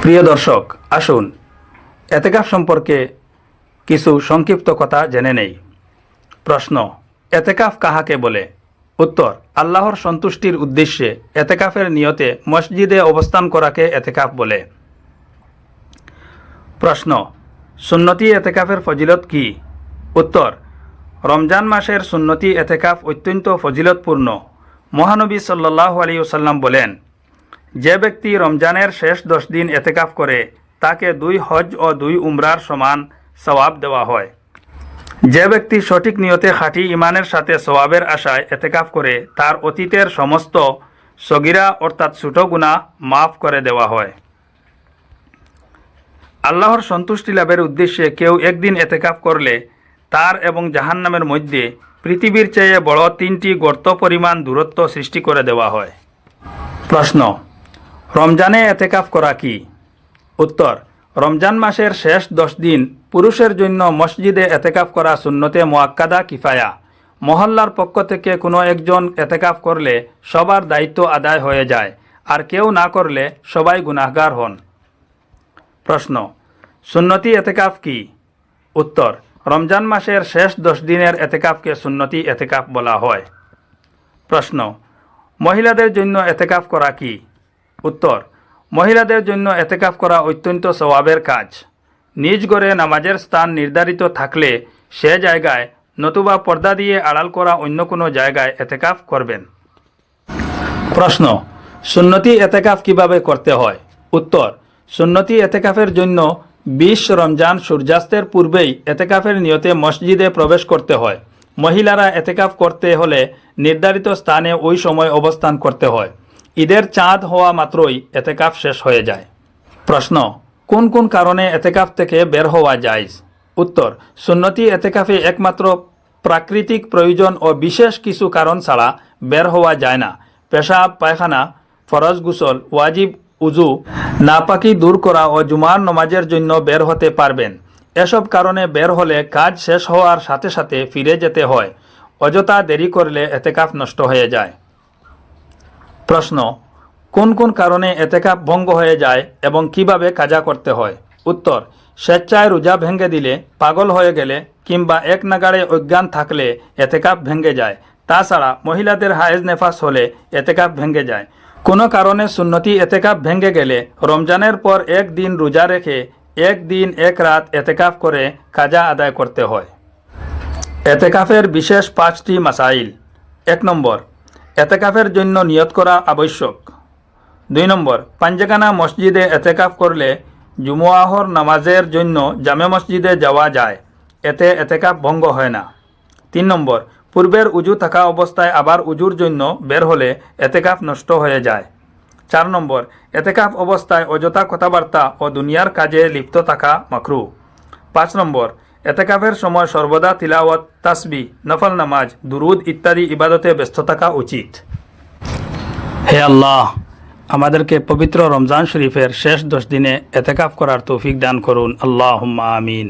প্রিয় দর্শক, আসুন এতেকাফ সম্পর্কে কিছু সংক্ষিপ্ত কথা জেনে নেই। প্রশ্ন: এতেকাফ কাহাকে বলে? উত্তর: আল্লাহর সন্তুষ্টির উদ্দেশ্যে এতেকাফের নিয়তে মসজিদে অবস্থান করাকে এতেকাফ বলে। প্রশ্ন: সুন্নতি এতেকাফের ফজিলত কি? উত্তর: রমজান মাসের সুন্নতি এতেকাফ অত্যন্ত ফজিলতপূর্ণ। মহানবী সাল্লাল্লাহু আলাইহি ওয়াসাল্লাম বলেন, যে ব্যক্তি রমজানের শেষ 10 দিন এতেকাফ করে তাকে 2 হজ ও 2 উমরার সমান সওয়াব দেওয়া হয়। যে ব্যক্তি সঠিক নিয়তে খাঁটি ইমানের সাথে সওয়াবের আশায় এতেকাফ করে তার অতীতের সমস্ত সগীরা অর্থাৎ ছোট গুনাহ মাফ করে দেওয়া হয়। আল্লাহর সন্তুষ্টি লাভের উদ্দেশ্যে কেউ একদিন এতেকাফ করলে তার এবং জাহান্নামের মধ্যে পৃথিবীর চেয়ে বড় 3টি গর্ত পরিমাণ দূরত্ব সৃষ্টি করে দেওয়া হয়। প্রশ্ন: রমজানে এতেকাফ করা কি? উত্তর: রমজান মাসের শেষ 10 দিন পুরুষের জন্য মসজিদে এতেকাফ করা সুন্নতে মুআক্কাদা কিফায়া। মহল্লার পক্ষ থেকে কোনো একজন এতেকাফ করলে সবার দায়িত্ব আদায় হয়ে যায়, আর কেউ না করলে সবাই গুনাহগার হন। প্রশ্ন: সুন্নতি এতেকাফ কি? উত্তর: রমজান মাসের শেষ 10 দিনের এতেকাফকে সুন্নতি এতেকাফ বলা হয়। প্রশ্ন: মহিলাদের জন্য এতেকাফ করা কি? উত্তর: মহিলাদের জন্য এতেকাফ করা অত্যন্ত সওয়াবের কাজ। নিজ ঘরে নামাজের স্থান নির্ধারিত থাকলে সে জায়গায় নতুবা পর্দা দিয়ে আড়াল করা অন্য কোনো জায়গায় এতেকাফ করবেন। প্রশ্ন: সুন্নতি এতেকাফ কিভাবে করতে হয়? উত্তর: সুন্নতি এতেকাফের জন্য 20 রমজান সূর্যাস্তের পূর্বেই এতেকাফের নিয়তে মসজিদে প্রবেশ করতে হয়। মহিলারা এতেকাফ করতে হলে নির্ধারিত স্থানে ওই সময় অবস্থান করতে হয়। ঈদের চাঁদ হওয়া মাত্রই এতেকাফ শেষ হয়ে যায়। প্রশ্ন: কোন কোন কারণে এতেকাফ থেকে বের হওয়া জায়েজ? উত্তর: সুন্নতি এতেকাফে একমাত্র প্রাকৃতিক প্রয়োজন ও বিশেষ কিছু কারণ ছাড়া বের হওয়া যায় না। পেশাব পায়খানা, ফরজ গোসল, ওয়াজিব উজু, নাপাকি দূর করা ও জুমার নামাজের জন্য বের হতে পারবেন। এসব কারণে বের হলে কাজ শেষ হওয়ার সাথে সাথে ফিরে যেতে হয়। অযথা দেরি করলে এতেকাফ নষ্ট হয়ে যায়। প্রশ্ন: কোন কোন কারণে এতেকাফ ভঙ্গ হয়ে যায় এবং কিভাবে কাজা করতে হয়? উত্তর: স্বেচ্ছায় রোজা ভেঙে দিলে, পাগল হয়ে গেলে কিংবা এক নাগাড়ে অজ্ঞান থাকলে এতেকাফ ভেঙে যায়। তাছাড়া মহিলাদের হায়েজ নেফাস হলে এতেকাফ ভেঙে যায়। কোনো কারণে সুন্নতি এতেকাফ ভেঙে গেলে রমজানের পর 1 দিন রোজা রেখে 1 দিন 1 রাত এতেকাফ করে কাজা আদায় করতে হয়। এতেকাফের বিশেষ 5টি মাসাইল। 1 নম্বর, এতেকাফের জন্য নিয়ত করা আবশ্যক। 2 নম্বর, পাঞ্জেখানা মসজিদে এতেকাফ করলে জুমুআহর নামাজের জন্য জামে মসজিদে যাওয়া যায়, এতে এতেকাফ ভঙ্গ হয় না। 3 নম্বর, পূর্বের উজু থাকা অবস্থায় আবার উজুর জন্য বের হলে এতেকাফ নষ্ট হয়ে যায়। 4 নম্বর, এতেকাফ অবস্থায় অযথা কথাবার্তা ও দুনিয়ার কাজে লিপ্ত থাকা মাকরুহ। 5 নম্বর, এতেকাফের সময় সর্বদা তিলাওয়াত, তাসবিহ, নফল নামাজ, দুরুদ ইত্যাদি ইবাদতে ব্যস্ত থাকা উচিত। হে আল্লাহ, আমাদেরকে পবিত্র রমজান শরীফের শেষ 10 দিনে এতেকাফ করার তৌফিক দান করুন। আল্লাহুম্মা আমিন।